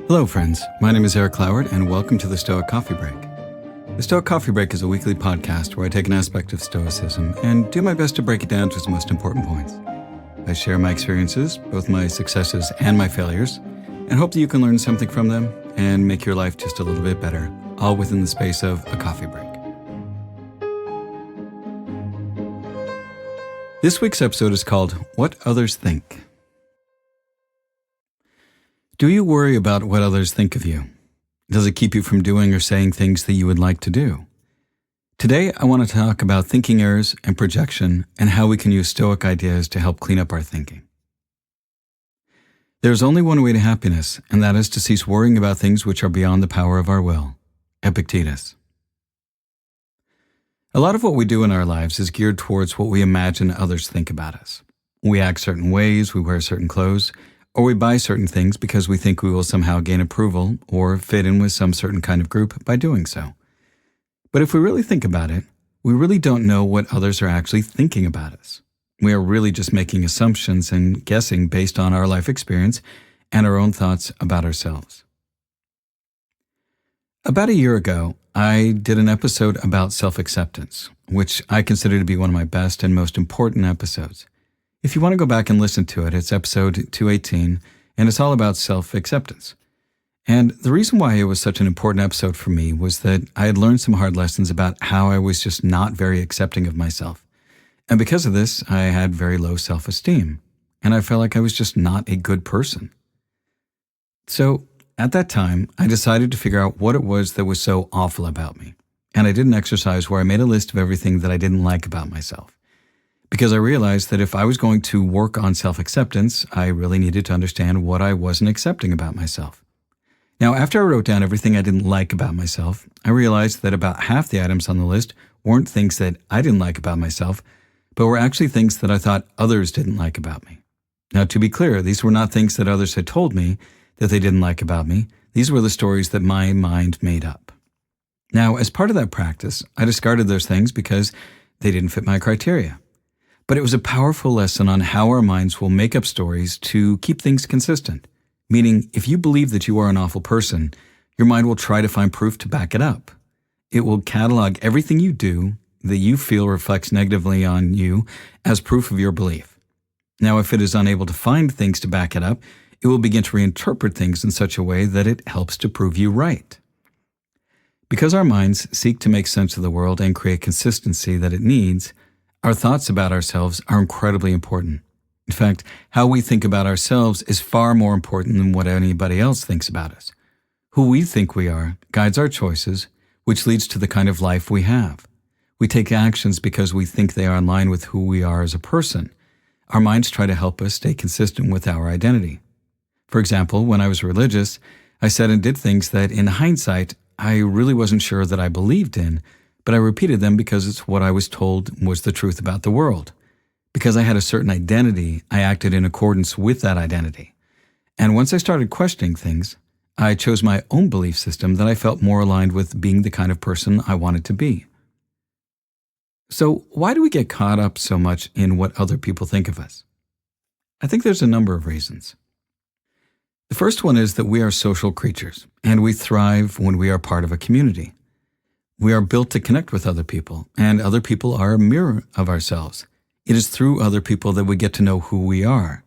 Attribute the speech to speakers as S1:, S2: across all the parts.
S1: Hello friends, my name is Eric Cloward and welcome to the Stoic Coffee Break. The Stoic Coffee Break is a weekly podcast where I take an aspect of Stoicism and do my best to break it down to its most important points. I share my experiences, both my successes and my failures, and hope that you can learn something from them and make your life just a little bit better, all within the space of a coffee break. This week's episode is called What Others Think. Do you worry about what others think of you? Does it keep you from doing or saying things that you would like to do? Today, I want to talk about thinking errors and projection and how we can use Stoic ideas to help clean up our thinking. There is only one way to happiness, and that is to cease worrying about things which are beyond the power of our will. Epictetus. A lot of what we do in our lives is geared towards what we imagine others think about us. We act certain ways, we wear certain clothes, or we buy certain things because we think we will somehow gain approval or fit in with some certain kind of group by doing so. But if we really think about it, we really don't know what others are actually thinking about us. We are really just making assumptions and guessing based on our life experience and our own thoughts about ourselves. About a year ago, I did an episode about self-acceptance, which I consider to be one of my best and most important episodes. If you want to go back and listen to it, it's episode 218, and it's all about self-acceptance. And the reason why it was such an important episode for me was that I had learned some hard lessons about how I was just not very accepting of myself. And because of this, I had very low self-esteem, and I felt like I was just not a good person. So at that time, I decided to figure out what it was that was so awful about me. And I did an exercise where I made a list of everything that I didn't like about myself. Because I realized that if I was going to work on self-acceptance, I really needed to understand what I wasn't accepting about myself. Now, after I wrote down everything I didn't like about myself, I realized that about half the items on the list weren't things that I didn't like about myself, but were actually things that I thought others didn't like about me. Now, to be clear, these were not things that others had told me that they didn't like about me. These were the stories that my mind made up. Now, as part of that practice, I discarded those things because they didn't fit my criteria. But it was a powerful lesson on how our minds will make up stories to keep things consistent. Meaning, if you believe that you are an awful person, your mind will try to find proof to back it up. It will catalog everything you do that you feel reflects negatively on you as proof of your belief. Now, if it is unable to find things to back it up, it will begin to reinterpret things in such a way that it helps to prove you right. Because our minds seek to make sense of the world and create consistency that it needs, our thoughts about ourselves are incredibly important. In fact, how we think about ourselves is far more important than what anybody else thinks about us. Who we think we are guides our choices, which leads to the kind of life we have. We take actions because we think they are in line with who we are as a person. Our minds try to help us stay consistent with our identity. For example, when I was religious, I said and did things that, in hindsight, I really wasn't sure that I believed in, but I repeated them because it's what I was told was the truth about the world. Because I had a certain identity, I acted in accordance with that identity. And once I started questioning things, I chose my own belief system that I felt more aligned with being the kind of person I wanted to be. So why do we get caught up so much in what other people think of us? I think there's a number of reasons. The first one is that we are social creatures, and we thrive when we are part of a community. We are built to connect with other people, and other people are a mirror of ourselves. It is through other people that we get to know who we are.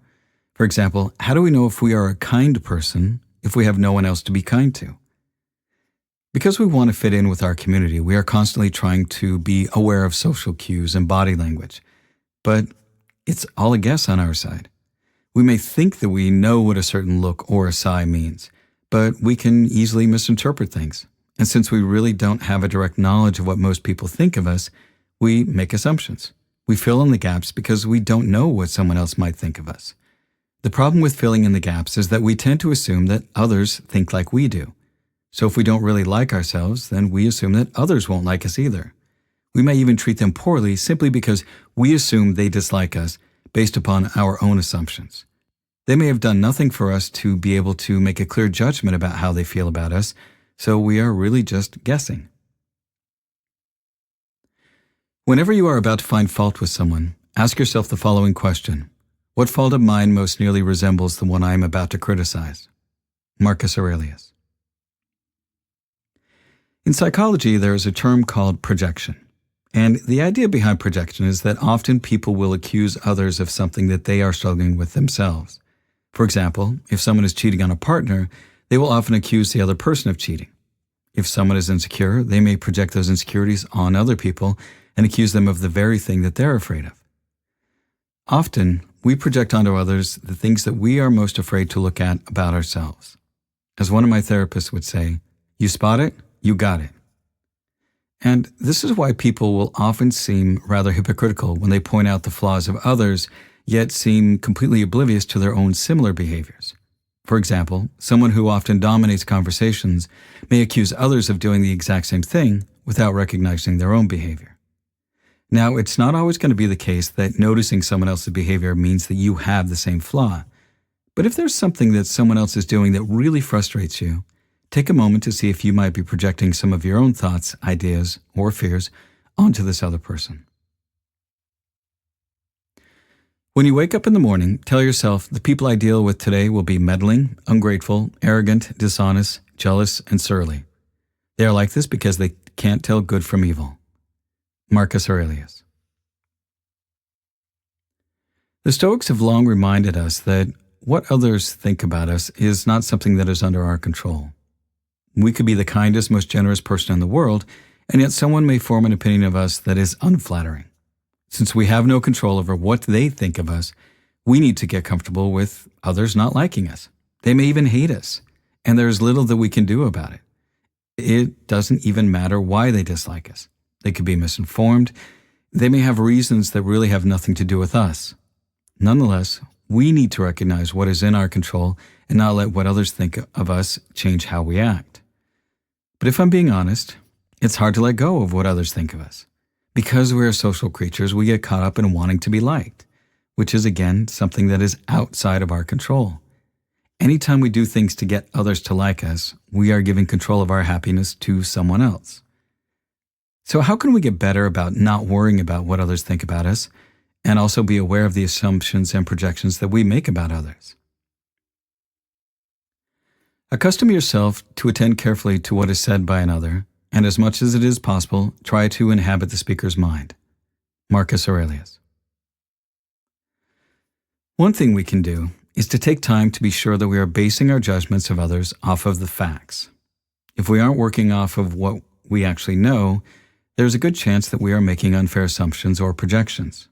S1: For example, how do we know if we are a kind person if we have no one else to be kind to? Because we want to fit in with our community, we are constantly trying to be aware of social cues and body language. But it's all a guess on our side. We may think that we know what a certain look or a sigh means, but we can easily misinterpret things. And since we really don't have a direct knowledge of what most people think of us, we make assumptions. We fill in the gaps because we don't know what someone else might think of us. The problem with filling in the gaps is that we tend to assume that others think like we do. So if we don't really like ourselves, then we assume that others won't like us either. We may even treat them poorly simply because we assume they dislike us based upon our own assumptions. They may have done nothing for us to be able to make a clear judgment about how they feel about us, so we are really just guessing. Whenever you are about to find fault with someone, ask yourself the following question. What fault of mine most nearly resembles the one I am about to criticize? Marcus Aurelius. In psychology, there is a term called projection. And the idea behind projection is that often people will accuse others of something that they are struggling with themselves. For example, if someone is cheating on a partner, they will often accuse the other person of cheating. If someone is insecure, they may project those insecurities on other people and accuse them of the very thing that they're afraid of. Often, we project onto others the things that we are most afraid to look at about ourselves. As one of my therapists would say, you spot it, you got it. And this is why people will often seem rather hypocritical when they point out the flaws of others, yet seem completely oblivious to their own similar behaviors. For example, someone who often dominates conversations may accuse others of doing the exact same thing without recognizing their own behavior. Now, it's not always going to be the case that noticing someone else's behavior means that you have the same flaw. But if there's something that someone else is doing that really frustrates you, take a moment to see if you might be projecting some of your own thoughts, ideas, or fears onto this other person. When you wake up in the morning, tell yourself the people I deal with today will be meddling, ungrateful, arrogant, dishonest, jealous, and surly. They are like this because they can't tell good from evil. Marcus Aurelius. The Stoics have long reminded us that what others think about us is not something that is under our control. We could be the kindest, most generous person in the world, and yet someone may form an opinion of us that is unflattering. Since we have no control over what they think of us, we need to get comfortable with others not liking us. They may even hate us, and there is little that we can do about it. It doesn't even matter why they dislike us. They could be misinformed. They may have reasons that really have nothing to do with us. Nonetheless, we need to recognize what is in our control and not let what others think of us change how we act. But if I'm being honest, it's hard to let go of what others think of us. Because we are social creatures, we get caught up in wanting to be liked, which is, again, something that is outside of our control. Anytime we do things to get others to like us, we are giving control of our happiness to someone else. So how can we get better about not worrying about what others think about us, and also be aware of the assumptions and projections that we make about others? Accustom yourself to attend carefully to what is said by another, and as much as it is possible, try to inhabit the speaker's mind. Marcus Aurelius. One thing we can do is to take time to be sure that we are basing our judgments of others off of the facts. If we aren't working off of what we actually know, there's a good chance that we are making unfair assumptions or projections.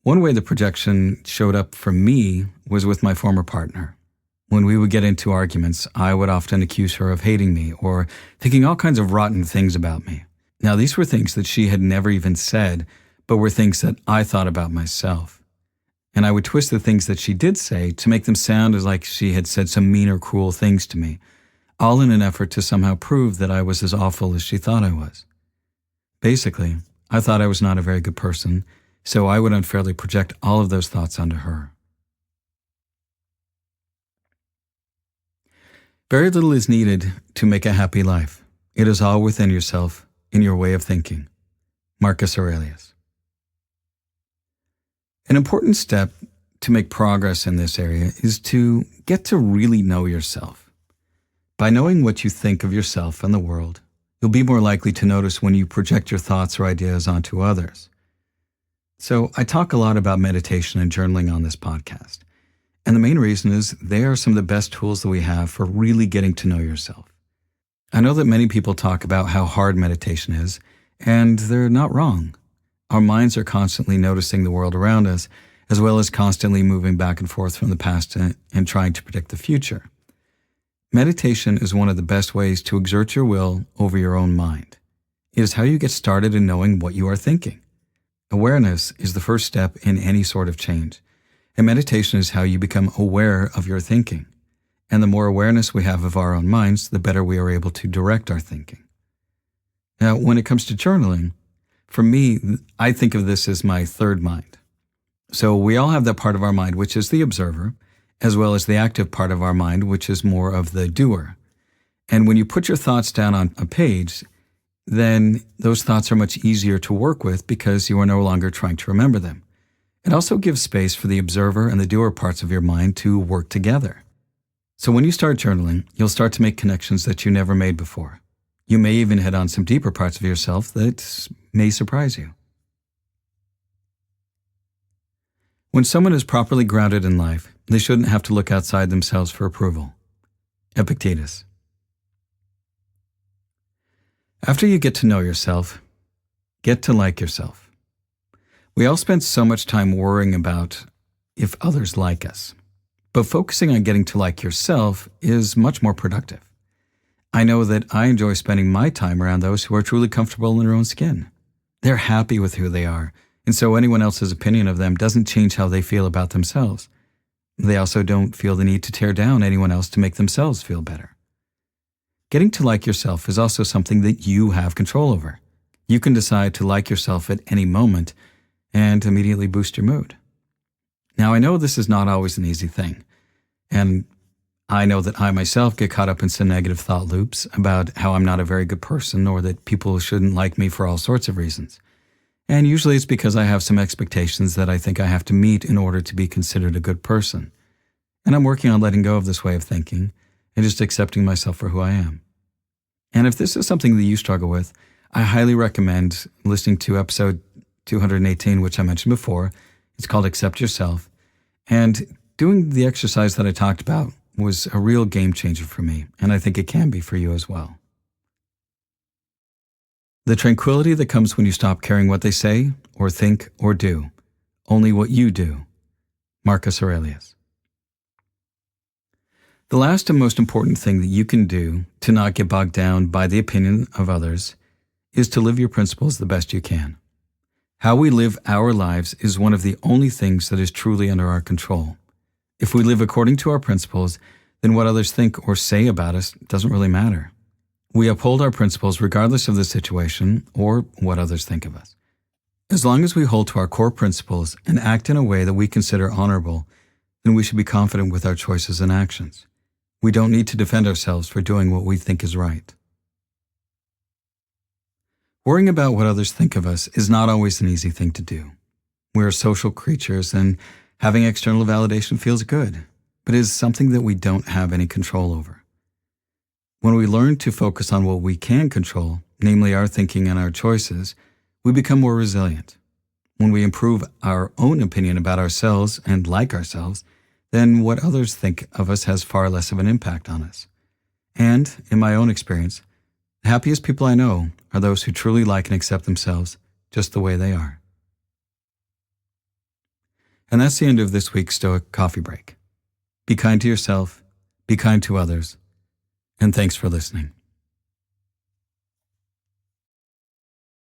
S1: One way the projection showed up for me was with my former partner. When we would get into arguments, I would often accuse her of hating me or thinking all kinds of rotten things about me. Now, these were things that she had never even said, but were things that I thought about myself. And I would twist the things that she did say to make them sound as like she had said some mean or cruel things to me, all in an effort to somehow prove that I was as awful as she thought I was. Basically, I thought I was not a very good person, so I would unfairly project all of those thoughts onto her. Very little is needed to make a happy life. It is all within yourself, in your way of thinking. Marcus Aurelius. An important step to make progress in this area is to get to really know yourself. By knowing what you think of yourself and the world, you'll be more likely to notice when you project your thoughts or ideas onto others. So I talk a lot about meditation and journaling on this podcast. And the main reason is they are some of the best tools that we have for really getting to know yourself. I know that many people talk about how hard meditation is, and they're not wrong. Our minds are constantly noticing the world around us, as well as constantly moving back and forth from the past and trying to predict the future. Meditation is one of the best ways to exert your will over your own mind. It is how you get started in knowing what you are thinking. Awareness is the first step in any sort of change. And meditation is how you become aware of your thinking. And the more awareness we have of our own minds, the better we are able to direct our thinking. Now, when it comes to journaling, for me, I think of this as my third mind. So we all have that part of our mind, which is the observer, as well as the active part of our mind, which is more of the doer. And when you put your thoughts down on a page, then those thoughts are much easier to work with because you are no longer trying to remember them. It also gives space for the observer and the doer parts of your mind to work together. So when you start journaling, you'll start to make connections that you never made before. You may even hit on some deeper parts of yourself that may surprise you. When someone is properly grounded in life, they shouldn't have to look outside themselves for approval. Epictetus. After you get to know yourself, get to like yourself. We all spend so much time worrying about if others like us, but focusing on getting to like yourself is much more productive. I know that I enjoy spending my time around those who are truly comfortable in their own skin. They're happy with who they are, and so anyone else's opinion of them doesn't change how they feel about themselves. They also don't feel the need to tear down anyone else to make themselves feel better. Getting to like yourself is also something that you have control over. You can decide to like yourself at any moment and immediately boost your mood. Now, I know this is not always an easy thing, and I know that I myself get caught up in some negative thought loops about how I'm not a very good person or that people shouldn't like me for all sorts of reasons. And usually it's because I have some expectations that I think I have to meet in order to be considered a good person. And I'm working on letting go of this way of thinking and just accepting myself for who I am. And if this is something that you struggle with, I highly recommend listening to episode 218, which I mentioned before. It's called Accept Yourself. And doing the exercise that I talked about was a real game changer for me, and I think it can be for you as well. The tranquility that comes when you stop caring what they say or think or do, only what you do. Marcus Aurelius. The last and most important thing that you can do to not get bogged down by the opinion of others is to live your principles the best you can. How we live our lives is one of the only things that is truly under our control. If we live according to our principles, then what others think or say about us doesn't really matter. We uphold our principles regardless of the situation or what others think of us. As long as we hold to our core principles and act in a way that we consider honorable, then we should be confident with our choices and actions. We don't need to defend ourselves for doing what we think is right. Worrying about what others think of us is not always an easy thing to do. We're social creatures, and having external validation feels good, but is something that we don't have any control over. When we learn to focus on what we can control, namely our thinking and our choices, we become more resilient. When we improve our own opinion about ourselves and like ourselves, then what others think of us has far less of an impact on us. And, in my own experience, the happiest people I know are those who truly like and accept themselves just the way they are. And that's the end of this week's Stoic Coffee Break. Be kind to yourself, be kind to others, and thanks for listening.